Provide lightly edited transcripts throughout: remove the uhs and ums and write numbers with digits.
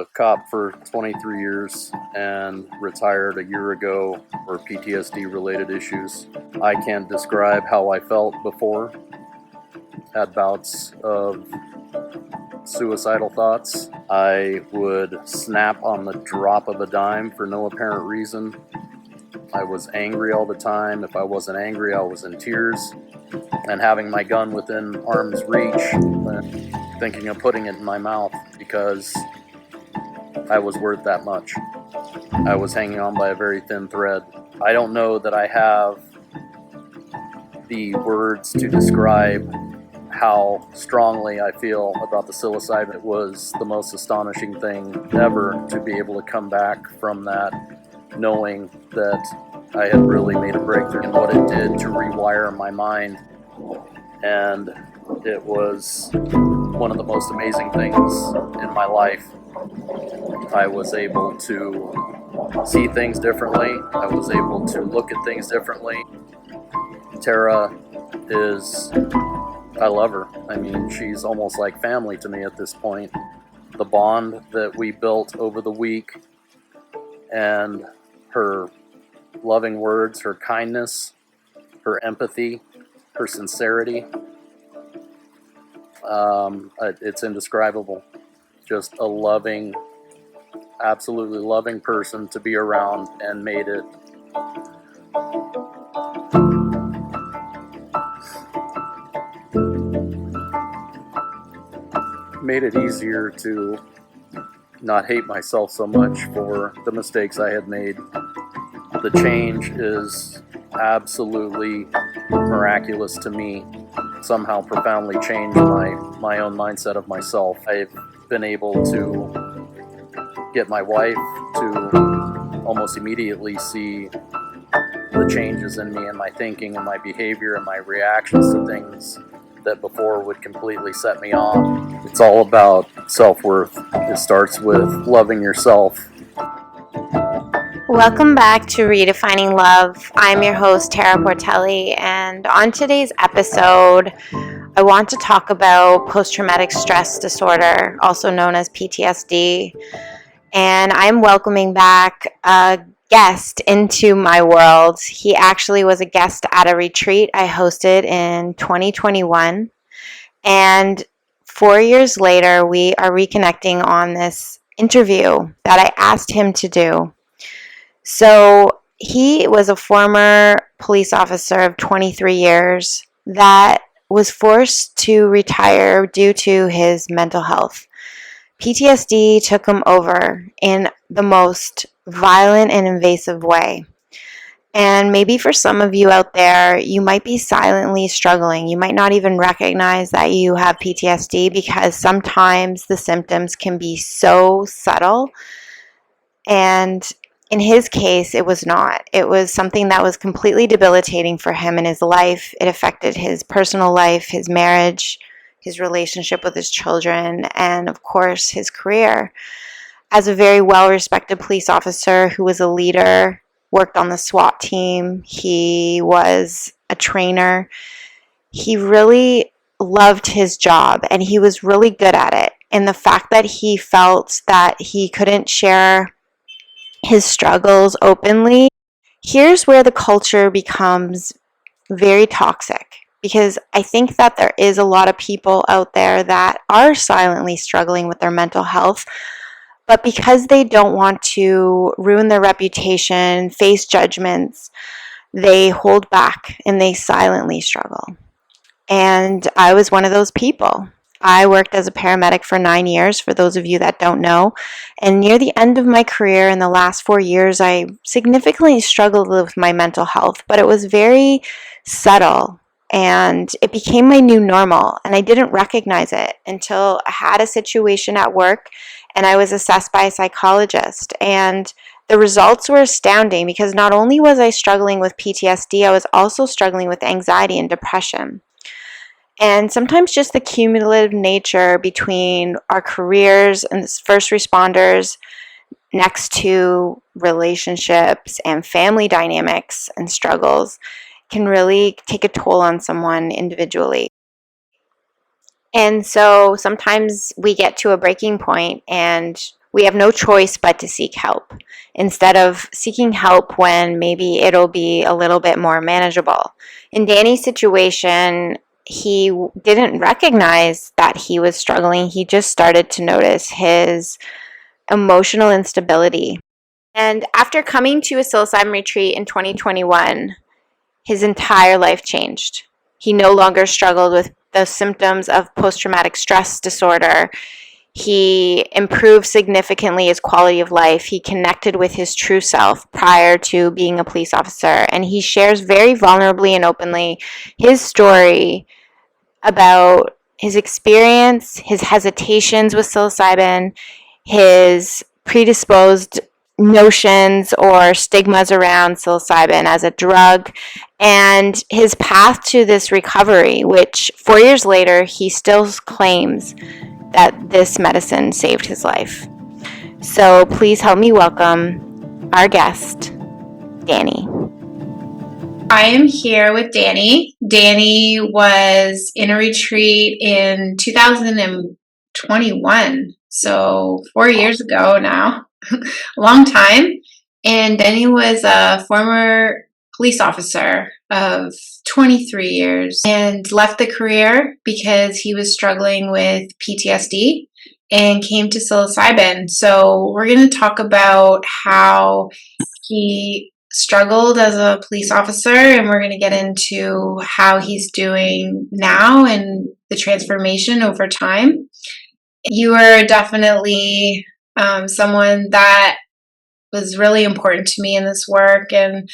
a cop for 23 years and retired a year ago for PTSD related issues. I can't describe how I felt before. Had bouts of suicidal thoughts. I would snap on the drop of a dime for no apparent reason. I was angry all the time. If I wasn't angry, I was in tears. And having my gun within arm's reach, and thinking of putting it in my mouth because I was worth that much. I was hanging on by a very thin thread. I don't know that I have the words to describe how strongly I feel about the psilocybin. It was the most astonishing thing ever to be able to come back from that, knowing that I had really made a breakthrough in what it did to rewire my mind. And it was one of the most amazing things in my life. I was able to see things differently. I was able to look at things differently. Tara is, I love her. I mean, she's almost like family to me at this point. The bond that we built over the week and her loving words, her kindness, her empathy, her sincerity, it's indescribable. Just a loving, absolutely loving person to be around, and made it easier to not hate myself so much for the mistakes I had made. The change is absolutely miraculous to me. Somehow profoundly changed my own mindset of myself. I've been able to get my wife to almost immediately see the changes in me and my thinking and my behavior and my reactions to things that before would completely set me off. It's all about self-worth. It starts with loving yourself. Welcome back to Redefining Love. I'm your host, Tara Portelli, and on today's episode, I want to talk about post-traumatic stress disorder, also known as PTSD, and I'm welcoming back a guest into my world. He actually was a guest at a retreat I hosted in 2021, and 4 years later, we are reconnecting on this interview that I asked him to do. So he was a former police officer of 23 years that was forced to retire due to his mental health. PTSD took him over in the most violent and invasive way. And maybe for some of you out there, you might be silently struggling. You might not even recognize that you have PTSD because sometimes the symptoms can be so subtle. And in his case, it was not. It was something that was completely debilitating for him in his life. It affected his personal life, his marriage, his relationship with his children, and of course, his career. As a very well-respected police officer who was a leader, worked on the SWAT team, he was a trainer. He really loved his job and he was really good at it. And the fact that he felt that he couldn't share his struggles openly, here's where the culture becomes very toxic, because I think that there is a lot of people out there that are silently struggling with their mental health, but because they don't want to ruin their reputation, face judgments, they hold back and they silently struggle. And I was one of those people. I worked as a paramedic for 9 years, for those of you that don't know. And near the end of my career, in the last 4 years, I significantly struggled with my mental health, but it was very subtle. And it became my new normal. And I didn't recognize it until I had a situation at work and I was assessed by a psychologist. And the results were astounding because not only was I struggling with PTSD, I was also struggling with anxiety and depression. And sometimes just the cumulative nature between our careers and first responders next to relationships and family dynamics and struggles can really take a toll on someone individually. And so sometimes we get to a breaking point and we have no choice but to seek help instead of seeking help when maybe it'll be a little bit more manageable. In Danny's situation, he didn't recognize that he was struggling. He just started to notice his emotional instability. And after coming to a psilocybin retreat in 2021, his entire life changed. He no longer struggled with the symptoms of post-traumatic stress disorder. He improved significantly his quality of life. He connected with his true self prior to being a police officer. And he shares very vulnerably and openly his story about his experience, his hesitations with psilocybin, his predisposed notions or stigmas around psilocybin as a drug, and his path to this recovery, which 4 years later, he still claims that this medicine saved his life. So please help me welcome our guest, Danny. I am here with Danny. Danny was in a retreat in 2021, so 4 years ago now, a long time. And Danny was a former police officer of 23 years and left the career because he was struggling with PTSD and came to psilocybin. So we're going to talk about how he struggled as a police officer, and we're going to get into how he's doing now and the transformation over time. You were definitely someone that was really important to me in this work, and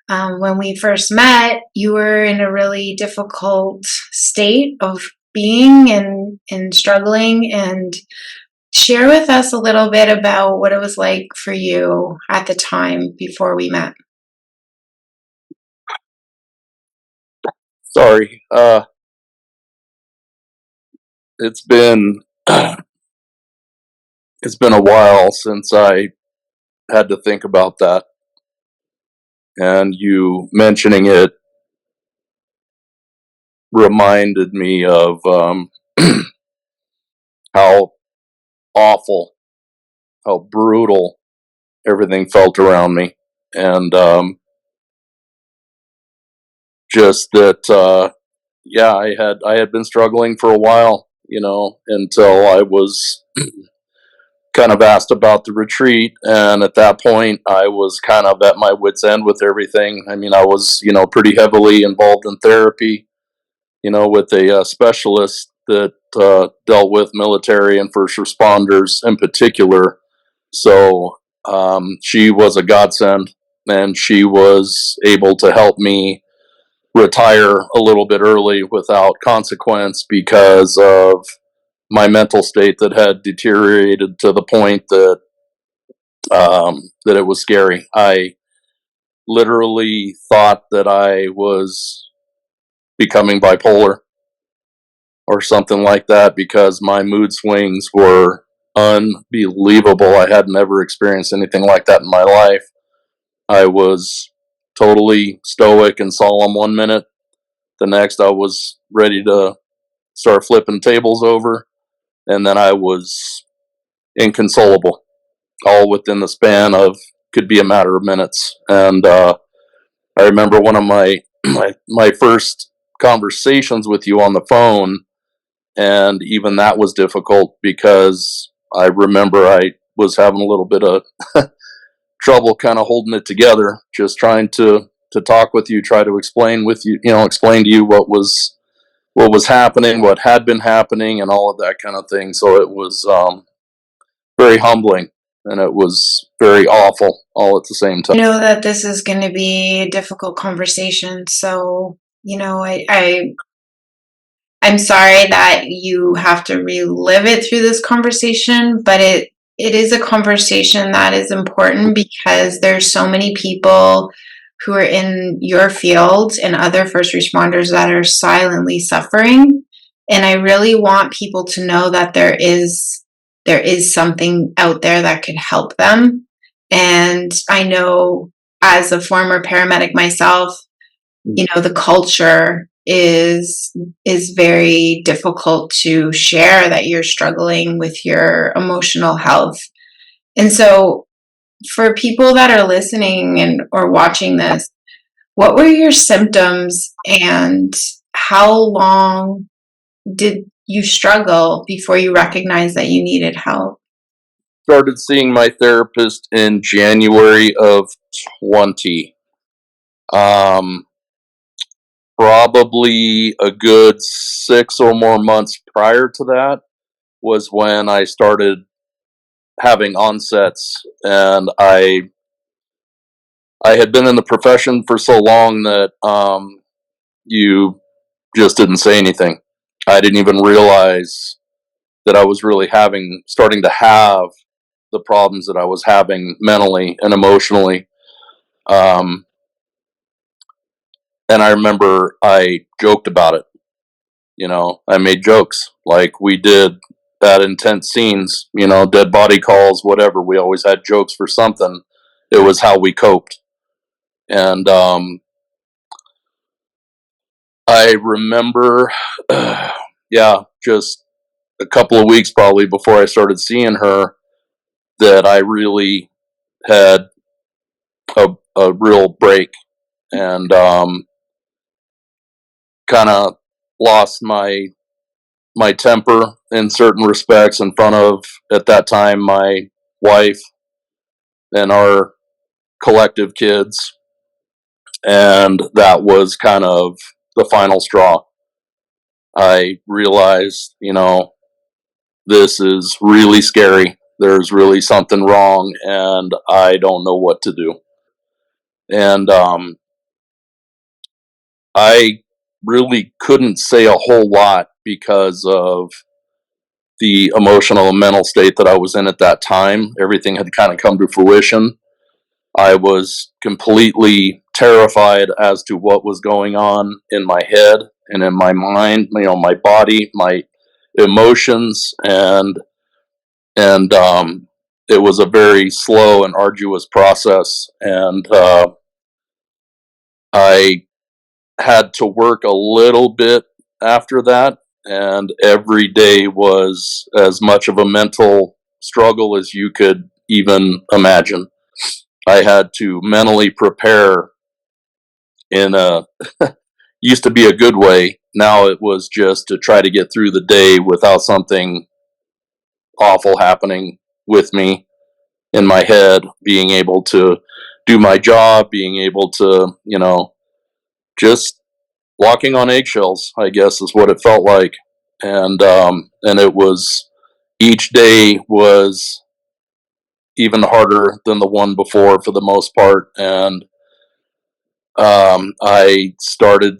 when we first met, you were in a really difficult state of being and struggling. And share with us a little bit about what it was like for you at the time before we met. Sorry. It's been it's been a while since I had to think about that, and you mentioning it reminded me of how awful, how brutal everything felt around me, and just that. Yeah, I had been struggling for a while, until I was kind of asked about the retreat, and at that point, I was kind of at my wit's end with everything. I mean, I was, pretty heavily involved in therapy, with a specialist that dealt with military and first responders in particular. So she was a godsend, and she was able to help me retire a little bit early without consequence because of my mental state that had deteriorated to the point that that it was scary. I literally thought that I was becoming bipolar or something like that because my mood swings were unbelievable. I had never experienced anything like that in my life. I was totally stoic and solemn one minute. The next, I was ready to start flipping tables over, and then I was inconsolable, all within the span of could be a matter of minutes. And I remember one of my first conversations with you on the phone, and even that was difficult because I remember I was having a little bit of trouble kind of holding it together, just trying to talk with you, try to explain with you, explain to you what was happening, what had been happening, and all of that kind of thing. So it was very humbling, and it was very awful all at the same time. I know that this is going to be a difficult conversation, so I'm sorry that you have to relive it through this conversation, but it is a conversation that is important because there's so many people who are in your field and other first responders that are silently suffering. And I really want people to know that there is something out there that could help them. And I know as a former paramedic myself, the culture is very difficult to share that you're struggling with your emotional health. And so for people that are listening and or watching this, what were your symptoms and how long did you struggle before you recognized that you needed help? Started seeing my therapist in January of 20. Um, Probably a good 6 or more months prior to that was when I started having onsets, and I had been in the profession for so long that you just didn't say anything. I didn't even realize that I was really starting to have the problems that I was having mentally and emotionally. Um, and I remember I joked about it. I made jokes like we did that intense scenes, dead body calls, whatever. We always had jokes for something. It was how we coped. And I remember, yeah, just a couple of weeks probably before I started seeing her, that I really had a real break, and kind of lost my temper in certain respects in front of, at that time, my wife and our collective kids. And that was kind of the final straw. I realized, this is really scary. There's really something wrong, and I don't know what to do. And I really couldn't say a whole lot because of the emotional and mental state that I was in at that time. Everything had kind of come to fruition. I was completely terrified as to what was going on in my head and in my mind, my body, my emotions, and it was a very slow and arduous process. And I had to work a little bit after that, and every day was as much of a mental struggle as you could even imagine. I had to mentally prepare in a used to be a good way. Now it was just to try to get through the day without something awful happening with me in my head, being able to do my job, being able to, just walking on eggshells, I guess is what it felt like. And it was, each day was even harder than the one before for the most part. And I started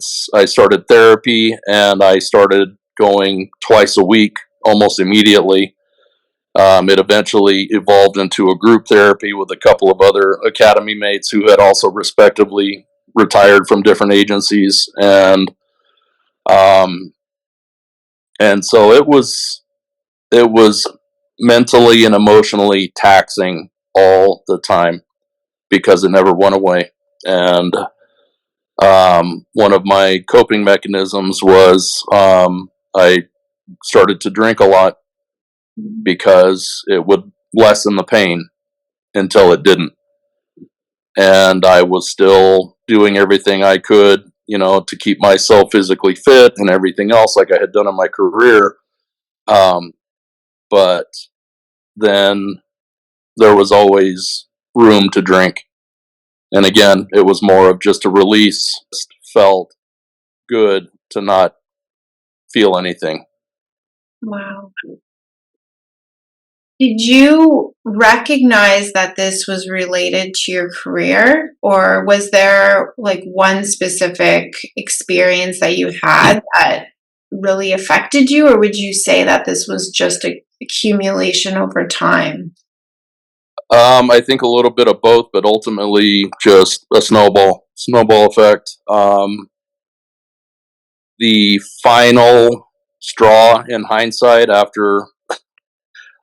therapy, and I started going twice a week almost immediately. It eventually evolved into a group therapy with a couple of other academy mates who had also respectively retired from different agencies, um, and so it was mentally and emotionally taxing all the time because it never went away. And one of my coping mechanisms was, I started to drink a lot because it would lessen the pain until it didn't. And I was still doing everything I could, to keep myself physically fit and everything else like I had done in my career. Um, but then there was always room to drink. And again, it was more of just a release. It felt good to not feel anything. Wow. Did you recognize that this was related to your career, or was there like one specific experience that you had that really affected you, or would you say that this was just a accumulation over time? I think a little bit of both, but ultimately just a snowball effect. The final straw in hindsight, after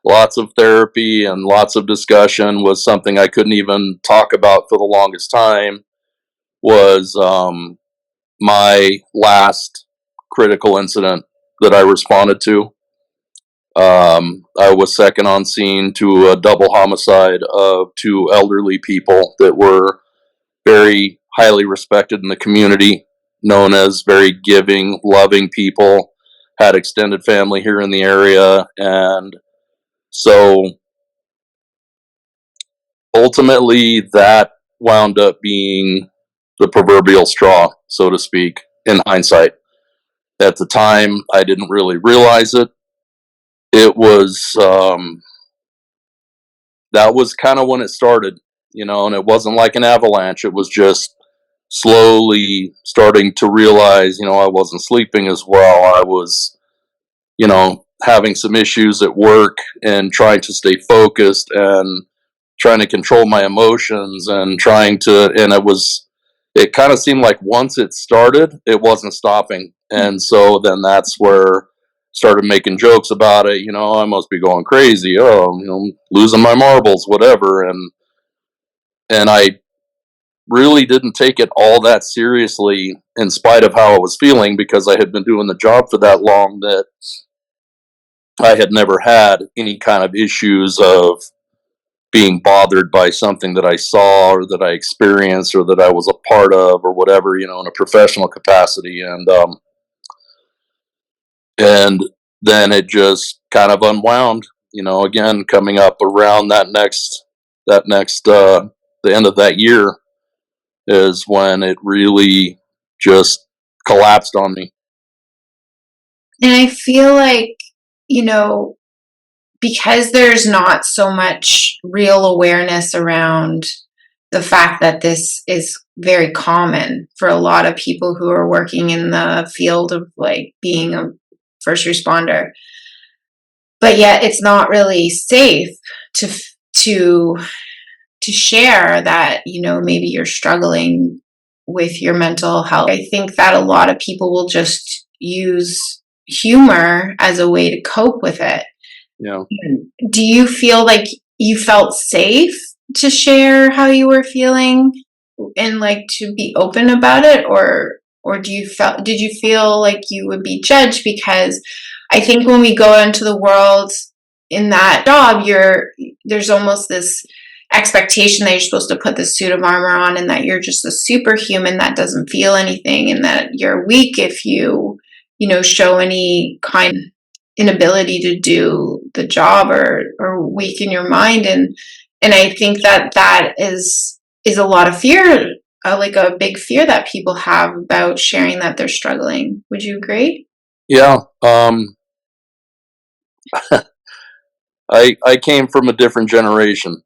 lots of therapy and lots of discussion, was something I couldn't even talk about for the longest time, was my last critical incident that I responded to. I was second on scene to a double homicide of two elderly people that were very highly respected in the community, known as very giving, loving people, had extended family here in the area. And so ultimately, that wound up being the proverbial straw, so to speak, in hindsight. At the time, I didn't really realize it. It was, that was kind of when it started, and it wasn't like an avalanche. It was just slowly starting to realize, I wasn't sleeping as well. I was, having some issues at work and trying to stay focused and trying to control my emotions and it kind of seemed like once it started, it wasn't stopping. And so then that's where started making jokes about it. I must be going crazy. Oh, losing my marbles, whatever. And I really didn't take it all that seriously in spite of how I was feeling, because I had been doing the job for that long that I had never had any kind of issues of being bothered by something that I saw or that I experienced or that I was a part of or whatever, in a professional capacity. And then it just kind of unwound, again, coming up around the end of that year is when it really just collapsed on me. And I feel like, you know, because there's not so much real awareness around the fact that this is very common for a lot of people who are working in the field of like being a first responder, but yet it's not really safe to to share that, maybe you're struggling with your mental health. I think that a lot of people will just use humor as a way to cope with it. Yeah. Do you feel like you felt safe to share how you were feeling and like to be open about it, or did you feel like you would be judged? Because I think when we go into the world in that job, there's almost this expectation that you're supposed to put this suit of armor on and that you're just a superhuman that doesn't feel anything, and that you're weak if you show any kind of inability to do the job, or weak in your mind. And I think that is a lot of fear, like a big fear that people have about sharing that they're struggling. Would you agree? Yeah. I came from a different generation,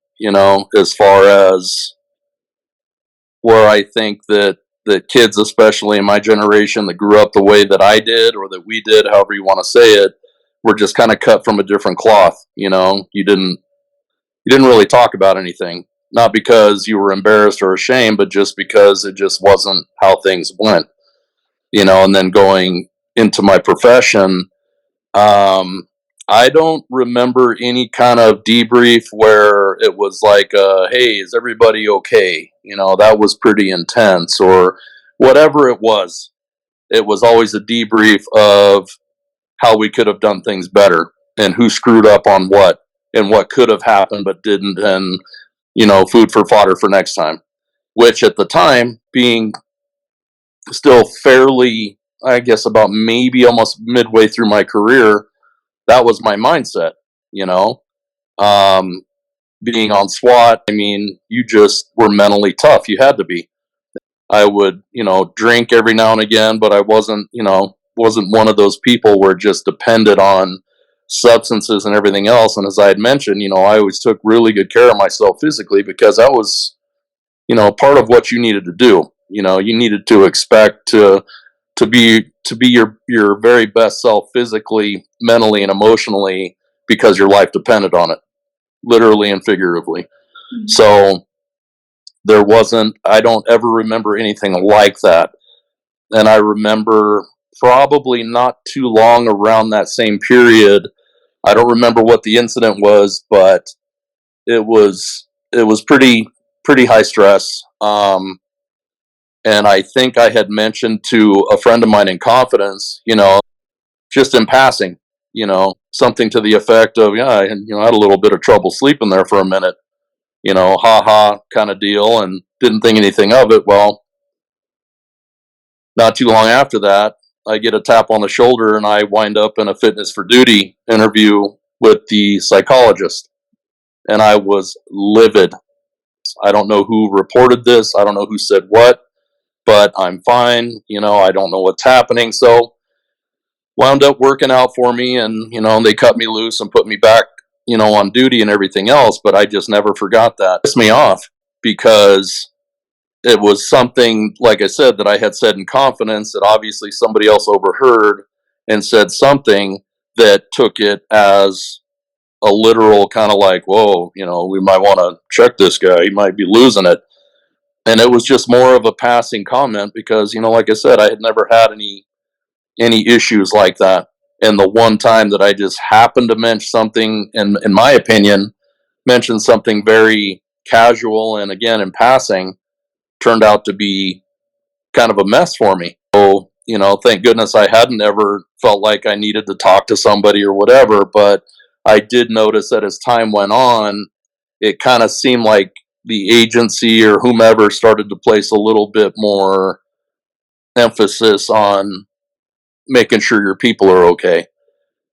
as far as where I think that kids, especially in my generation that grew up the way that I did or that we did, however you want to say it, were just kind of cut from a different cloth. You didn't really talk about anything, not because you were embarrassed or ashamed, but just because it just wasn't how things went. And then going into my profession, I don't remember any kind of debrief where it was like, hey, is everybody okay? That was pretty intense, or whatever it was. It was always a debrief of how we could have done things better and who screwed up on what and what could have happened but didn't, and, food for fodder for next time. Which at the time, being still fairly, I guess, about maybe almost midway through my career, that was my mindset, you know. Um, Being on SWAT, I mean, you just were mentally tough. You had to be. I would, drink every now and again, but I wasn't one of those people where it just depended on substances and everything else. And as I had mentioned, I always took really good care of myself physically, because that was, part of what you needed to do. You needed to expect to be your very best self physically, mentally, and emotionally, because your life depended on it, literally and figuratively. Mm-hmm. So I don't ever remember anything like that. And I remember probably not too long around that same period, I don't remember what the incident was, but it was pretty high stress. And I think I had mentioned to a friend of mine in confidence, just in passing, something to the effect of, yeah, I had a little bit of trouble sleeping there for a minute, ha ha kind of deal, and didn't think anything of it. Well, not too long after that, I get a tap on the shoulder and I wind up in a fitness for duty interview with the psychologist. And I was livid. I don't know who reported this. I don't know who said what, but I'm fine. I don't know what's happening. So wound up working out for me, and they cut me loose and put me back on duty and everything else. But I just never forgot that. It pissed me off because it was something, like I said, that I had said in confidence that obviously somebody else overheard and said something that took it as a literal kind of like, whoa, we might want to check this guy, he might be losing it. And it was just more of a passing comment because like I said, I had never had any issues like that. And the one time that I just happened to mention something, and in my opinion, mentioned something very casual and again in passing, turned out to be kind of a mess for me. So, thank goodness I hadn't ever felt like I needed to talk to somebody or whatever, but I did notice that as time went on, it kind of seemed like the agency or whomever started to place a little bit more emphasis on making sure your people are okay.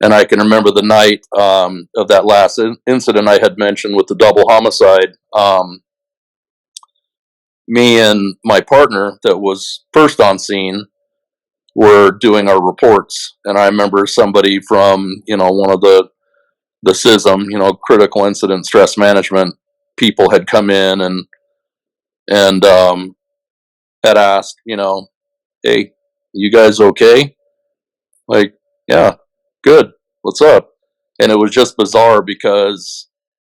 And I can remember the night of that last incident I had mentioned with the double homicide. Me and my partner that was first on scene were doing our reports. And I remember somebody from, one of the CISM, critical incident stress management people had come in and had asked, hey, you guys okay? Like, yeah, good. What's up? And it was just bizarre because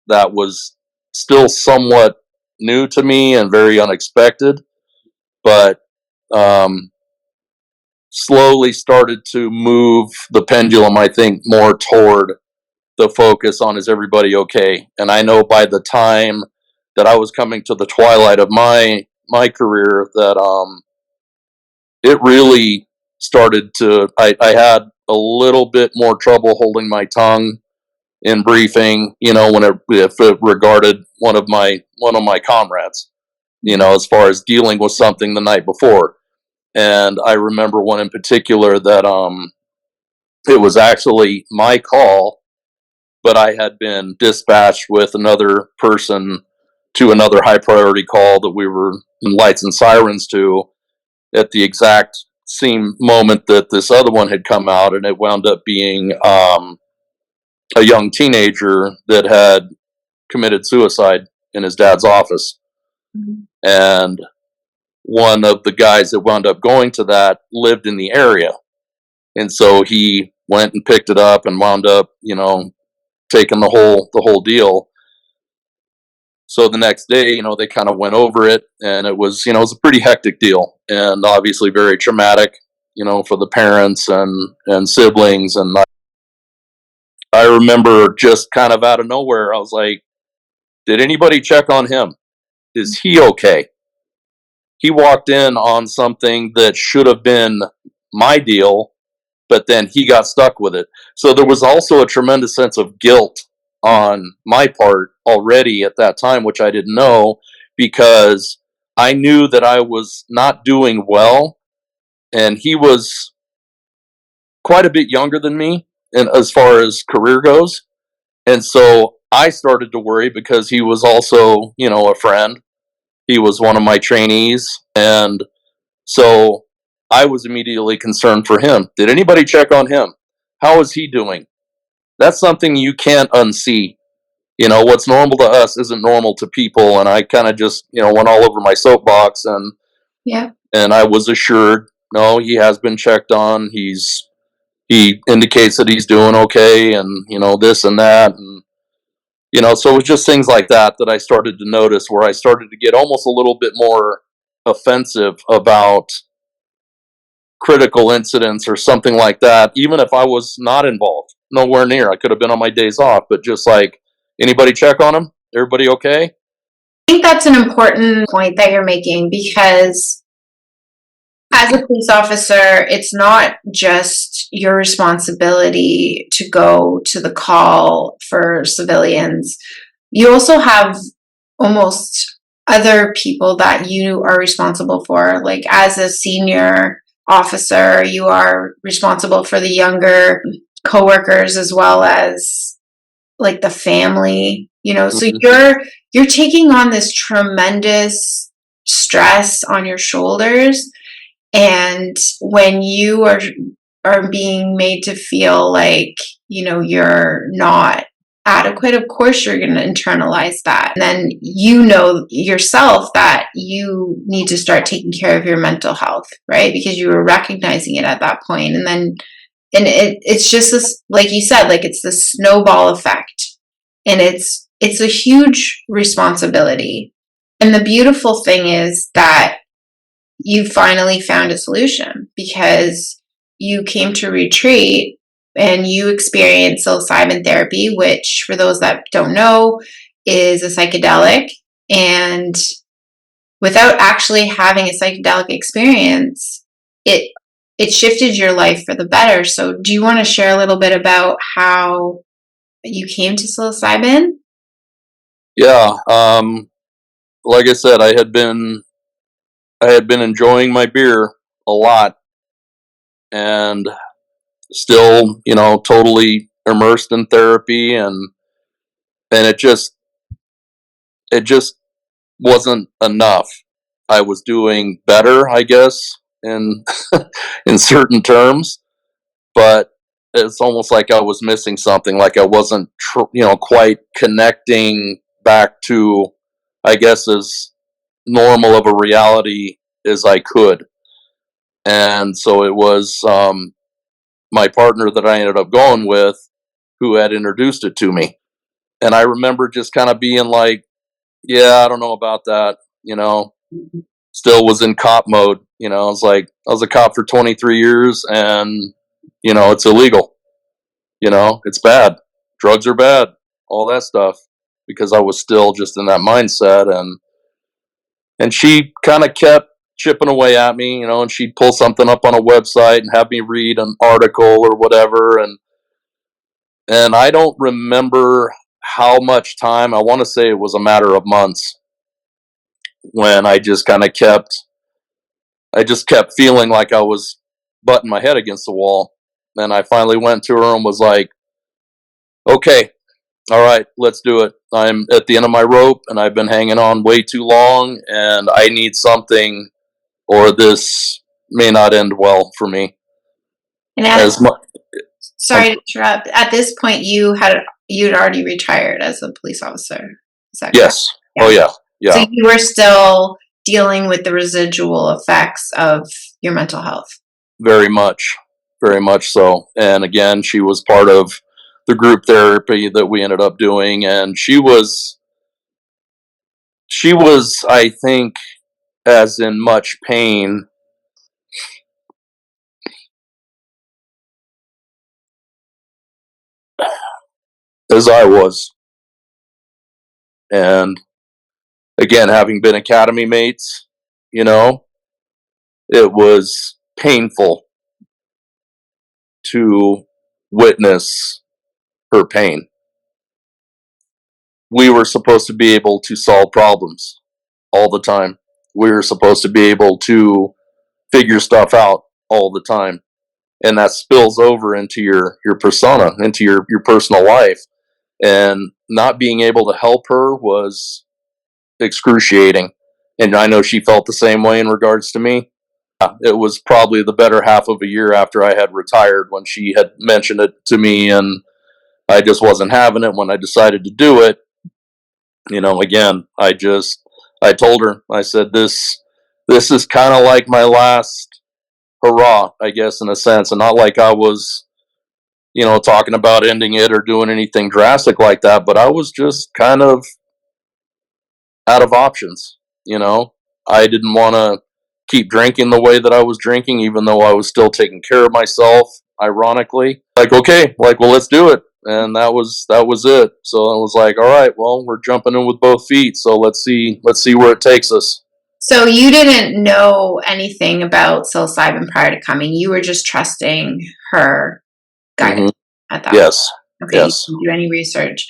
that was still somewhat new to me and very unexpected, but slowly started to move the pendulum, I think, more toward the focus on is everybody okay? And I know by the time that I was coming to the twilight of my career that it really started to I had a little bit more trouble holding my tongue in briefing, if it regarded one of my comrades, as far as dealing with something the night before. And I remember one in particular that it was actually my call, but I had been dispatched with another person to another high priority call that we were in lights and sirens to at the exact same moment that this other one had come out, and it wound up being a young teenager that had committed suicide in his dad's office. Mm-hmm. And one of the guys that wound up going to that lived in the area. And so he went and picked it up and wound up, taking the whole deal. So the next day, they kind of went over it, and it was a pretty hectic deal, and obviously very traumatic, for the parents and siblings. And I remember just kind of out of nowhere, I was like, did anybody check on him? Is he okay? He walked in on something that should have been my deal, but then he got stuck with it. So there was also a tremendous sense of guilt on my part already at that time, which I didn't know, because I knew that I was not doing well, and he was quite a bit younger than me and as far as career goes. And so I started to worry because he was also, a friend. He was one of my trainees. And so I was immediately concerned for him. Did anybody check on him? How is he doing? That's something you can't unsee. What's normal to us isn't normal to people. And I kind of just, went all over my soapbox, and I was assured, no, he has been checked on. He indicates that he's doing okay, and, this and that. And, so it was just things like that I started to notice, where I started to get almost a little bit more offensive about critical incidents or something like that, even if I was not involved, nowhere near. I could have been on my days off, but just like, anybody check on him? Everybody okay? I think that's an important point that you're making, because as a police officer, it's not just, your responsibility to go to the call for civilians, you also have almost other people that you are responsible for. Like as a senior officer, you are responsible for the younger coworkers as well as like the family, so you're taking on this tremendous stress on your shoulders. And when you are being made to feel like, you're not adequate, of course you're going to internalize that. And then yourself that you need to start taking care of your mental health, right? Because you were recognizing it at that point. And it's just this, like you said, like it's the snowball effect. And it's a huge responsibility. And the beautiful thing is that you finally found a solution, because you came to retreat and you experienced psilocybin therapy, which, for those that don't know, is a psychedelic. And without actually having a psychedelic experience, it shifted your life for the better. So do you want to share a little bit about how you came to psilocybin? Yeah. Like I said, I had been enjoying my beer a lot, and still, totally immersed in therapy, and it just wasn't enough. I was doing better, I guess, in in certain terms, but it's almost like I was missing something, like I wasn't quite connecting back to, I guess, as normal of a reality as I could. And so it was my partner that I ended up going with who had introduced it to me. And I remember just kind of being like, yeah, I don't know about that, still was in cop mode. I was a cop for 23 years, and, it's illegal. It's bad. Drugs are bad, all that stuff, because I was still just in that mindset. And she kind of kept chipping away at me, and she'd pull something up on a website and have me read an article or whatever. And I don't remember how much time. I want to say it was a matter of months, when I just kept feeling like I was butting my head against the wall. And I finally went to her and was like, okay, all right, let's do it. I'm at the end of my rope, and I've been hanging on way too long, and I need something, or this may not end well for me. And sorry to interrupt. At this point, you'd already retired as a police officer. Is that correct? Yes. Yeah. Oh yeah. Yeah. So you were still dealing with the residual effects of your mental health. Very much so. And again, she was part of the group therapy that we ended up doing, and she was, I think, as in much pain as I was. And again, having been academy mates, it was painful to witness her pain. We were supposed to be able to solve problems all the time. We were supposed to be able to figure stuff out all the time. And that spills over into your persona, into your personal life. And not being able to help her was excruciating. And I know she felt the same way in regards to me. It was probably the better half of a year after I had retired when she had mentioned it to me, and I just wasn't having it. When I decided to do it, again, I told her, I said, this is kind of like my last hurrah, I guess, in a sense, and not like I was, talking about ending it or doing anything drastic like that, but I was just kind of out of options. I didn't want to keep drinking the way that I was drinking, even though I was still taking care of myself, ironically. Like, okay, well, let's do it. And that was it. So I was like, all right, well, we're jumping in with both feet. So let's see where it takes us. So you didn't know anything about psilocybin prior to coming. You were just trusting her guidance at that point. Yes. Okay, Yes. you didn't do any research.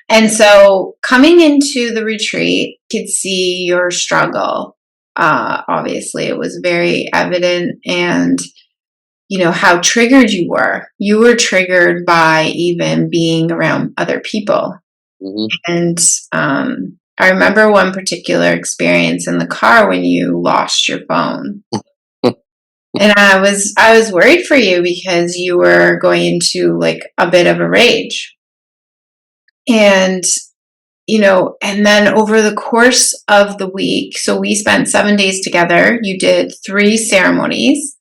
And so coming into the retreat, you could see your struggle. Obviously, it was very evident, and you know how triggered you were. You were triggered by even being around other people. hmm And I remember one particular experience in the car when you lost your phone. And I was worried for you because you were going into like a bit of a rage. And you know, and then over the course of the week, so we spent 7 days together. You did 3 ceremonies,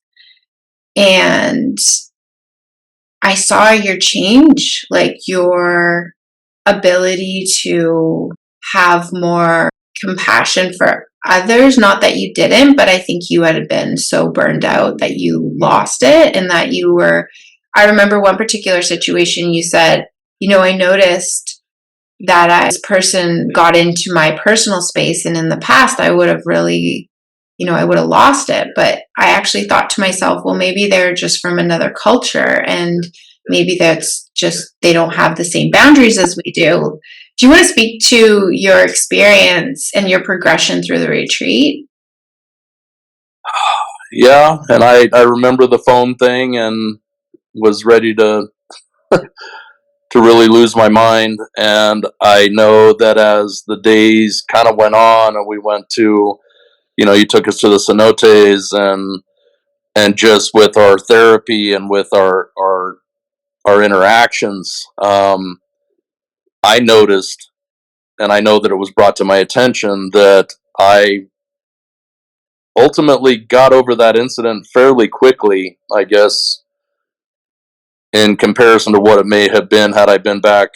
and I saw your change, like your ability to have more compassion for others. Not that you didn't, but I think you had been so burned out that you lost it, and that you were. I remember one particular situation you said, you know, I noticed that this person got into my personal space, and in the past I would have really, you know, I would have lost it. But I actually thought to myself, well, maybe they're just from another culture, and maybe that's just they don't have the same boundaries as we do. Do you want to speak to your experience and your progression through the retreat? Yeah, and I remember the phone thing and was ready to really lose my mind. And I know that as the days kind of went on, and we went to, you know, you took us to the cenotes, and just with our therapy and with our interactions, I noticed, and I know that it was brought to my attention that I ultimately got over that incident fairly quickly, I guess, in comparison to what it may have been had I been back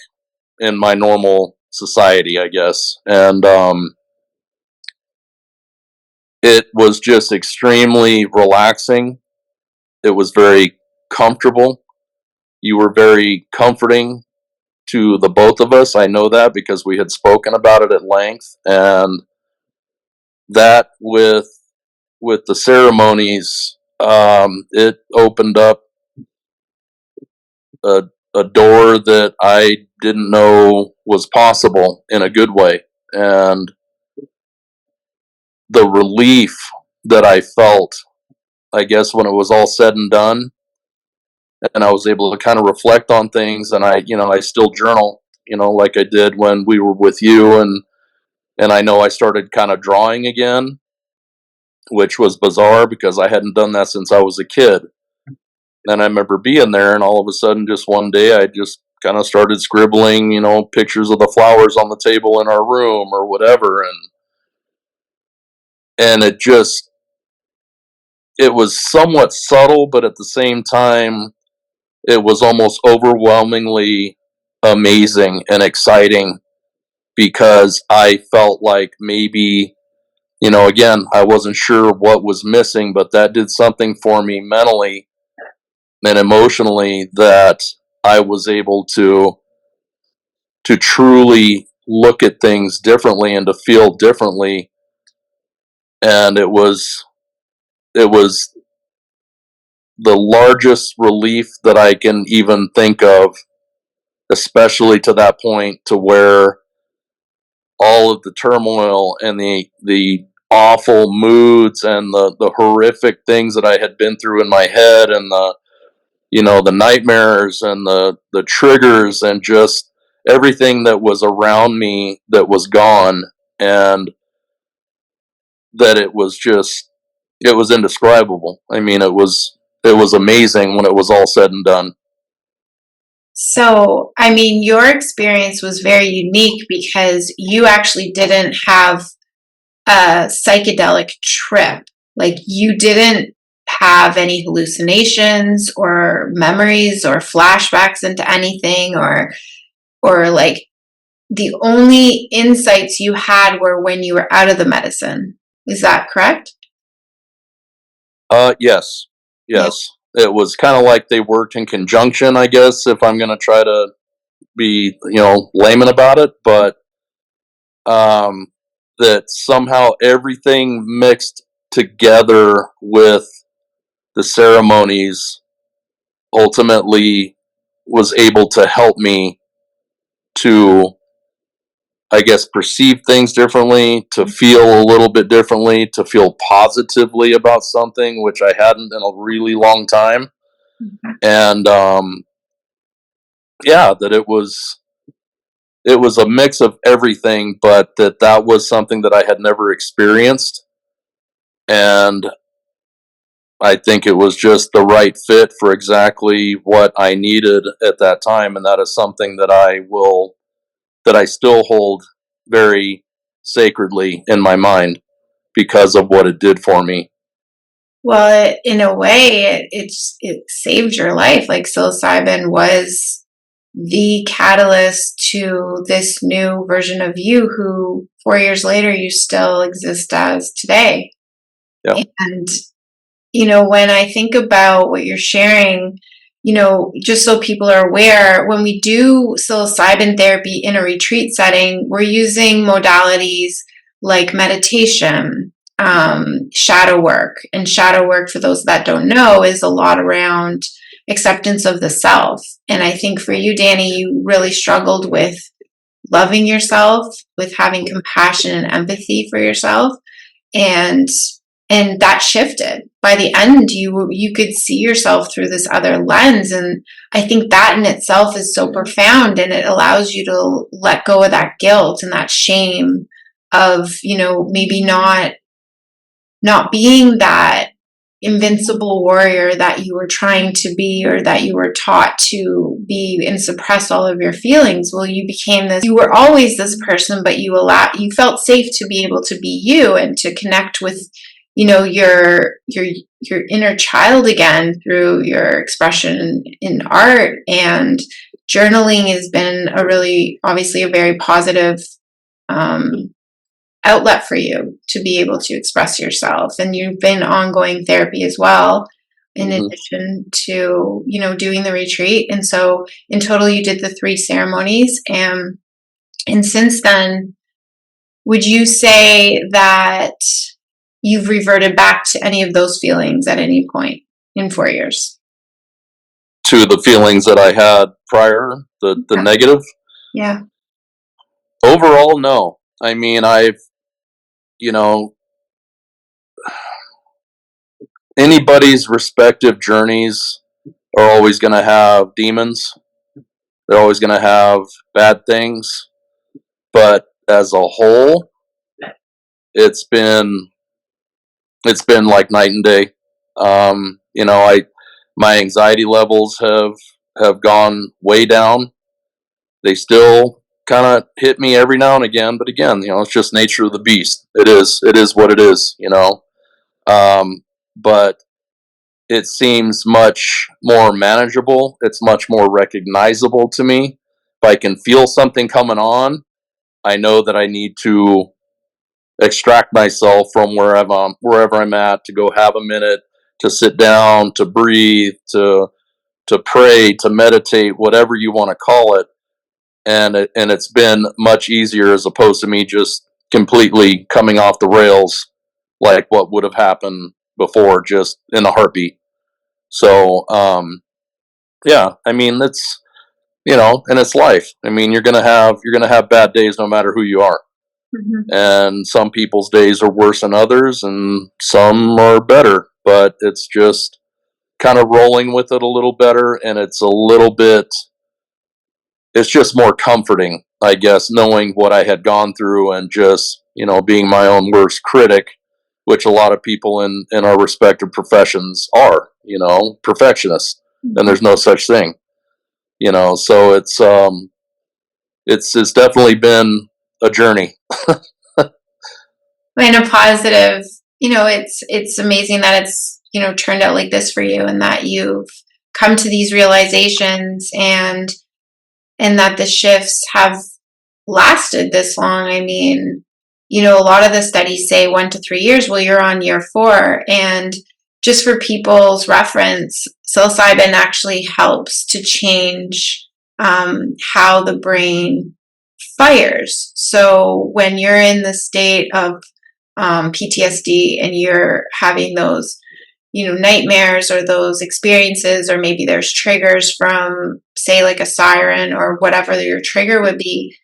in my normal society, I guess. And it was just extremely relaxing. It was very comfortable. You were very comforting to the both of us. I know that because we had spoken about it at length. And that with the ceremonies, it opened up a, a door that I didn't know was possible in a good way. And the relief that I felt, I guess, when it was all said and done, and I was able to kind of reflect on things, and I still journal, like I did when we were with you, and I know I started kind of drawing again, which was bizarre because I hadn't done that since I was a kid. And I remember being there, and all of a sudden, just one day, I just kind of started scribbling, pictures of the flowers on the table in our room or whatever, and it was somewhat subtle, but at the same time, it was almost overwhelmingly amazing and exciting because I felt like maybe, again, I wasn't sure what was missing, but that did something for me mentally and emotionally that I was able to truly look at things differently and to feel differently. And it was the largest relief that I can even think of, especially to that point to where all of the turmoil and the awful moods and the horrific things that I had been through in my head, and the nightmares and the triggers and just everything that was around me that was gone, and that it was indescribable. I mean, it was amazing when it was all said and done. So, I mean, your experience was very unique because you actually didn't have a psychedelic trip. Like, you didn't have any hallucinations or memories or flashbacks into anything, or like the only insights you had were when you were out of the medicine. Is that correct? Yes, Yeah. yes. It was kind of like they worked in conjunction, I guess, if I'm going to try to be, layman about it. But um, that somehow everything mixed together with the ceremonies ultimately was able to help me to, I guess, perceive things differently, to feel a little bit differently, to feel positively about something, which I hadn't in a really long time. And yeah, that it was a mix of everything, but that was something that I had never experienced, and I think it was just the right fit for exactly what I needed at that time, and that is something that I still hold very sacredly in my mind because of what it did for me. Well, in a way, it saved your life. Like psilocybin was the catalyst to this new version of you, who 4 years later you still exist as today. Yeah. And when I think about what you're sharing, just so people are aware, when we do psilocybin therapy in a retreat setting, we're using modalities like meditation, shadow work. And shadow work, for those that don't know, is a lot around acceptance of the self. And I think for you, Danny, you really struggled with loving yourself, with having compassion and empathy for yourself. And that shifted. By the end, you could see yourself through this other lens, and I think that in itself is so profound, and it allows you to let go of that guilt and that shame of maybe not being that invincible warrior that you were trying to be, or that you were taught to be and suppress all of your feelings. Well, you were always this person, but you felt safe to be able to be you and to connect with your inner child again through your expression in art. And journaling has been obviously a very positive outlet for you to be able to express yourself. And you've been ongoing therapy as well, in addition to doing the retreat. And so in total you did the 3 ceremonies, and since then, would you say that you've reverted back to any of those feelings at any point in 4 years? To the feelings that I had prior, the negative? Yeah. Overall, no. I mean, anybody's respective journeys are always going to have demons. They're always going to have bad things. But as a whole, it's been like night and day. My anxiety levels have gone way down. They still kind of hit me every now and again, but again, it's just nature of the beast. It is what it is, but it seems much more manageable. It's much more recognizable to me. If I can feel something coming on, I know that I need to extract myself from wherever I'm at, to go have a minute, to sit down, to breathe, to pray, to meditate, whatever you want to call it. And it's been much easier, as opposed to me just completely coming off the rails, like what would have happened before, just in a heartbeat. So yeah, I mean, it's and it's life. I mean, you're gonna have bad days no matter who you are. And some people's days are worse than others, and some are better, but it's just kind of rolling with it a little better. And it's just more comforting, I guess, knowing what I had gone through, and just being my own worst critic, which a lot of people in our respective professions are, perfectionists. And there's no such thing, so it's definitely been a journey. In a positive, it's amazing that it's turned out like this for you, and that you've come to these realizations, and that the shifts have lasted this long. I mean, a lot of the studies say 1 to 3 years. Well, you're on year 4. And just for people's reference, psilocybin actually helps to change how the brain transpires. So when you're in the state of PTSD and you're having those, nightmares or those experiences, or maybe there's triggers from, say, like a siren or whatever your trigger would be,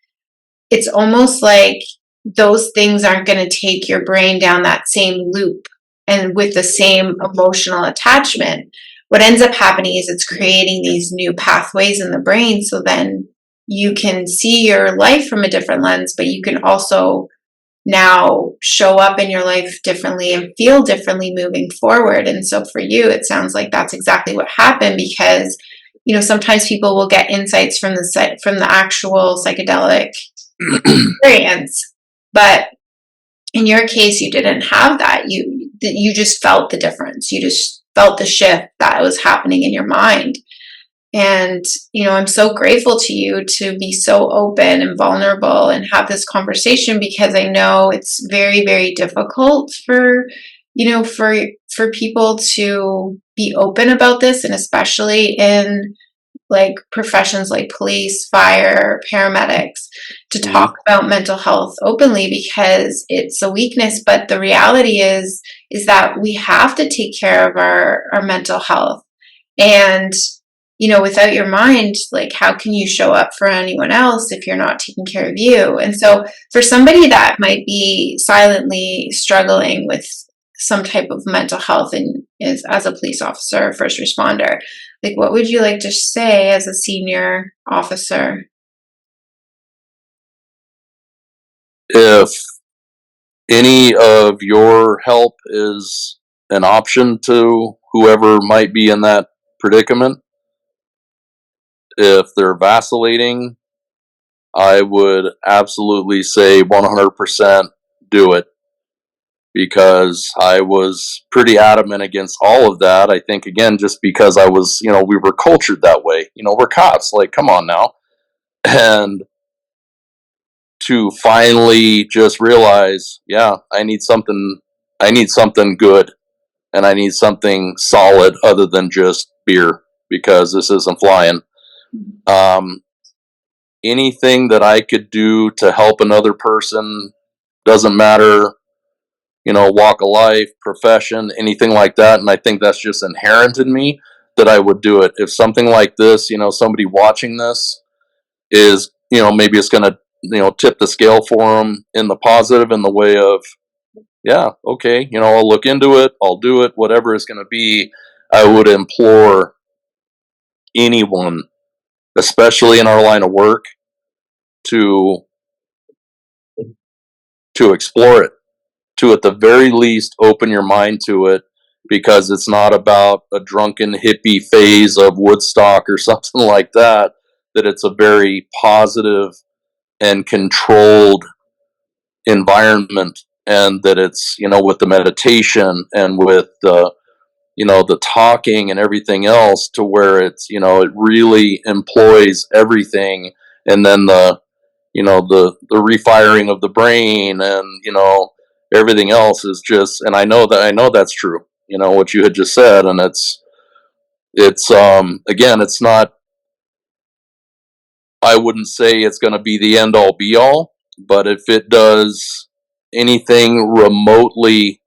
it's almost like those things aren't going to take your brain down that same loop and with the same emotional attachment. What ends up happening is it's creating these new pathways in the brain, so then you can see your life from a different lens, but you can also now show up in your life differently and feel differently moving forward. And so for you, it sounds like that's exactly what happened, because sometimes people will get insights from the actual psychedelic experience, but in your case, you didn't have that. You just felt the difference. You just felt the shift that was happening in your mind. And, I'm so grateful to you to be so open and vulnerable and have this conversation, because I know it's very, very difficult for people to be open about this, and especially in like professions like police, fire, paramedics, to talk about mental health openly, because it's a weakness. But the reality is that we have to take care of our mental health. And, without your mind, like, how can you show up for anyone else if you're not taking care of you? And so for somebody that might be silently struggling with some type of mental health and is as a police officer or first responder, like, what would you like to say as a senior officer? If any of your help is an option to whoever might be in that predicament, if they're vacillating, I would absolutely say 100% do it, because I was pretty adamant against all of that. I think, again, just because I was, we were cultured that way. We're cops, like, come on now. And to finally just realize, yeah, I need something good, and I need something solid other than just beer, because this isn't flying. Anything that I could do to help another person, doesn't matter, walk of life, profession, anything like that. And I think that's just inherent in me, that I would do it. If something like this, somebody watching this is, maybe it's going to, tip the scale for them in the positive, in the way of, yeah, okay, I'll look into it, I'll do it, whatever it's going to be. I would implore anyone, especially in our line of work, to explore it, to at the very least open your mind to it, because it's not about a drunken hippie phase of Woodstock or something like that. That it's a very positive and controlled environment, and that it's, with the meditation and with the, the talking and everything else, to where it's, it really employs everything. And then the, the refiring of the brain, and, everything else is just, and I know that's true, what you had just said. And it's again, it's not, I wouldn't say it's going to be the end all be all, but if it does anything remotely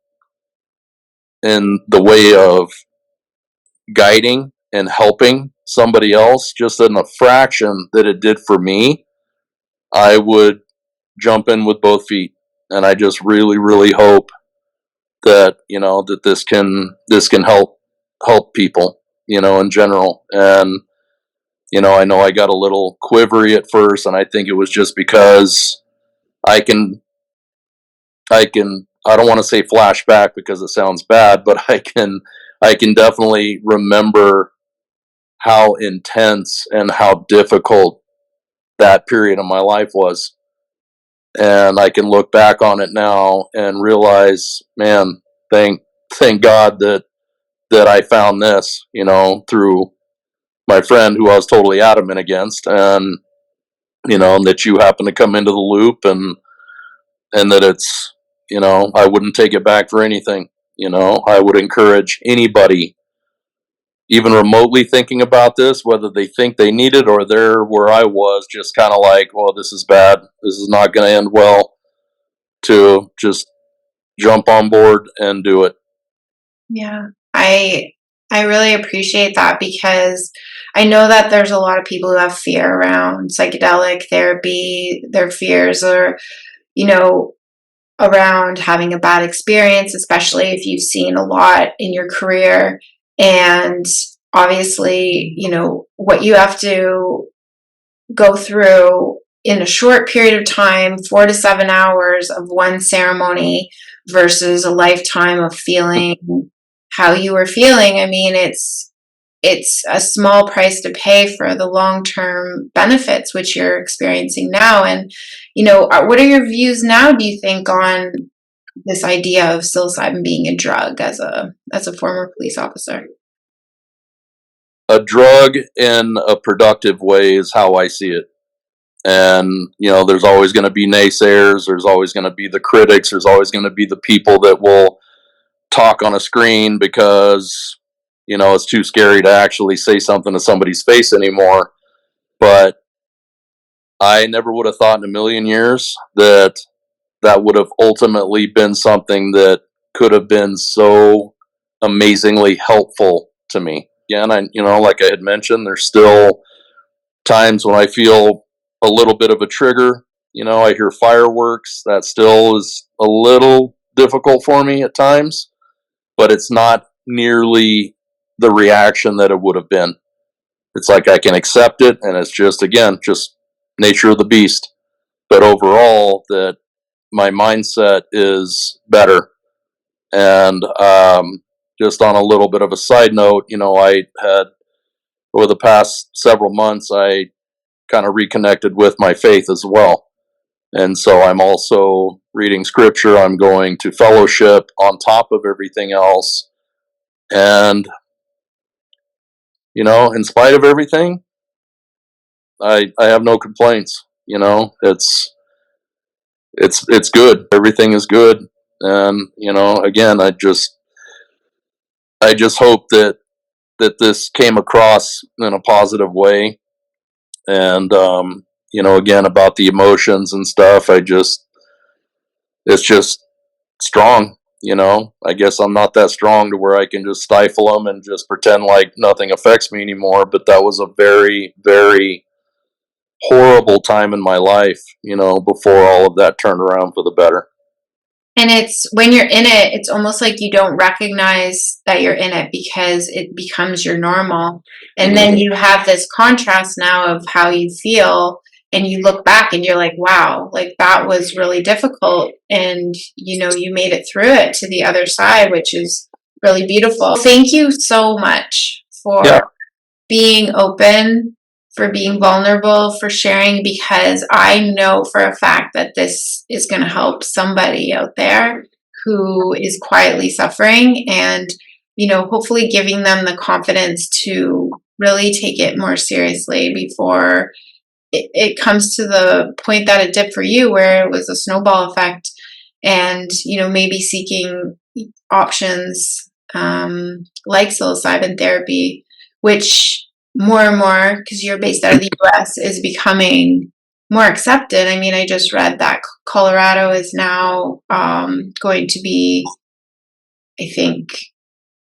in the way of guiding and helping somebody else, just in a fraction that it did for me, I would jump in with both feet. And I just really, really hope that, that this can help people, in general. And, I know I got a little quivery at first, and I think it was just because I can, I don't want to say flashback because it sounds bad, but I can definitely remember how intense and how difficult that period of my life was. And I can look back on it now and realize, man, thank God that I found this, through my friend who I was totally adamant against, and that you happen to come into the loop, and that it's, I wouldn't take it back for anything. I would encourage anybody even remotely thinking about this, whether they think they need it or they're where I was, just kind of like, well, this is bad. This is not going to end well, to just jump on board and do it. Yeah. I really appreciate that, because I know that there's a lot of people who have fear around psychedelic therapy. Their fears are, around having a bad experience, especially if you've seen a lot in your career. And obviously, what you have to go through in a short period of time, 4 to 7 hours of one ceremony versus a lifetime of feeling how you were feeling. I mean, it's a small price to pay for the long-term benefits which you're experiencing now. And what are your views now, do you think, on this idea of psilocybin being a drug as a former police officer? A drug in a productive way is how I see it. And, there's always going to be naysayers. There's always going to be the critics. There's always going to be the people that will talk on a screen because, it's too scary to actually say something to somebody's face anymore. But I never would have thought in a million years that would have ultimately been something that could have been so amazingly helpful to me. Again, like I had mentioned, there's still times when I feel a little bit of a trigger. I hear fireworks. That still is a little difficult for me at times, but it's not nearly the reaction that it would have been. It's like I can accept it, and it's just, again, just nature of the beast. But overall, that my mindset is better. And just on a little bit of a side note, I had, over the past several months, I kind of reconnected with my faith as well. And so I'm also reading scripture. I'm going to fellowship on top of everything else. And, in spite of everything, I have no complaints. It's good. Everything is good. And, again, I just hope that this came across in a positive way. And, again, about the emotions and stuff, it's just strong. I guess I'm not that strong to where I can just stifle them and just pretend like nothing affects me anymore. But that was a very, very horrible time in my life, before all of that turned around for the better. And it's when you're in it, it's almost like you don't recognize that you're in it because it becomes your normal. And then you have this contrast now of how you feel, and you look back and you're like, wow, like that was really difficult. And, you made it through it to the other side, which is really beautiful. Thank you so much for being open, for being vulnerable, for sharing, because I know for a fact that this is going to help somebody out there who is quietly suffering, and, hopefully giving them the confidence to really take it more seriously before it comes to the point that it did for you, where it was a snowball effect. And, maybe seeking options like psilocybin therapy, which more and more, because you're based out of the US, is becoming more accepted. I mean, I just read that Colorado is now going to be, I think,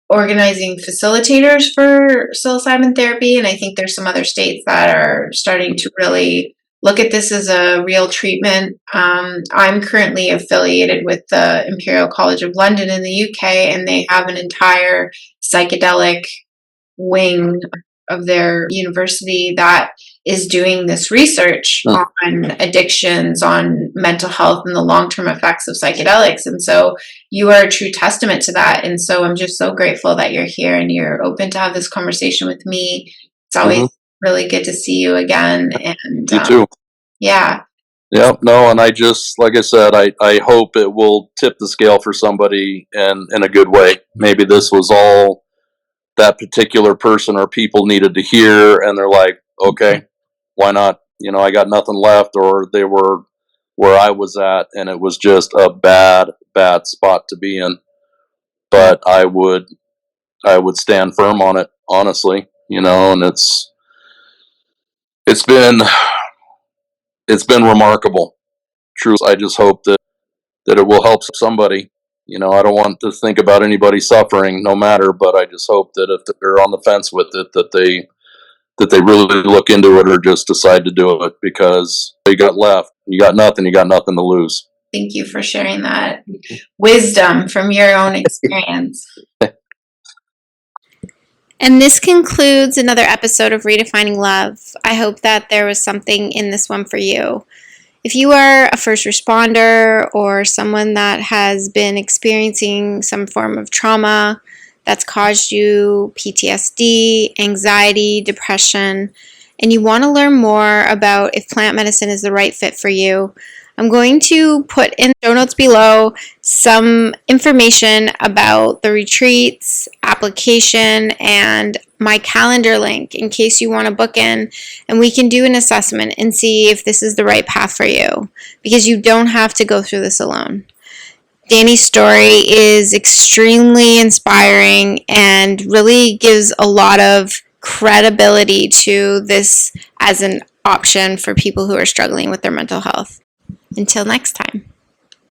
organizing facilitators for psilocybin therapy. And I think there's some other states that are starting to really look at this as a real treatment. I'm currently affiliated with the Imperial College of London in the UK, and they have an entire psychedelic wing of their university that is doing this research on addictions, on mental health, and the long-term effects of psychedelics. And so you are a true testament to that. And so I'm just so grateful that you're here and you're open to have this conversation with me. It's always really good to see you again. And you too. Yeah. Yep. No, and I just, like I said, I hope it will tip the scale for somebody in a good way. Maybe this was all that particular person or people needed to hear, and they're like, okay, why not? I got nothing left, or they were where I was at, and it was just a bad spot to be in. But I would stand firm on it. honestly, and it's been remarkable. Truly, I just hope that it will help somebody. I don't want to think about anybody suffering, no matter, but I just hope that if they're on the fence with it, that they really look into it or just decide to do it, because you got nothing to lose. Thank you for sharing that wisdom from your own experience. And this concludes another episode of Redefining Love. I hope that there was something in this one for you. If you are a first responder or someone that has been experiencing some form of trauma that's caused you PTSD, anxiety, depression, and you want to learn more about if plant medicine is the right fit for you, I'm going to put in the show notes below some information about the retreats, application, and my calendar link in case you want to book in, and we can do an assessment and see if this is the right path for you, because you don't have to go through this alone. Danny's story is extremely inspiring and really gives a lot of credibility to this as an option for people who are struggling with their mental health. Until next time.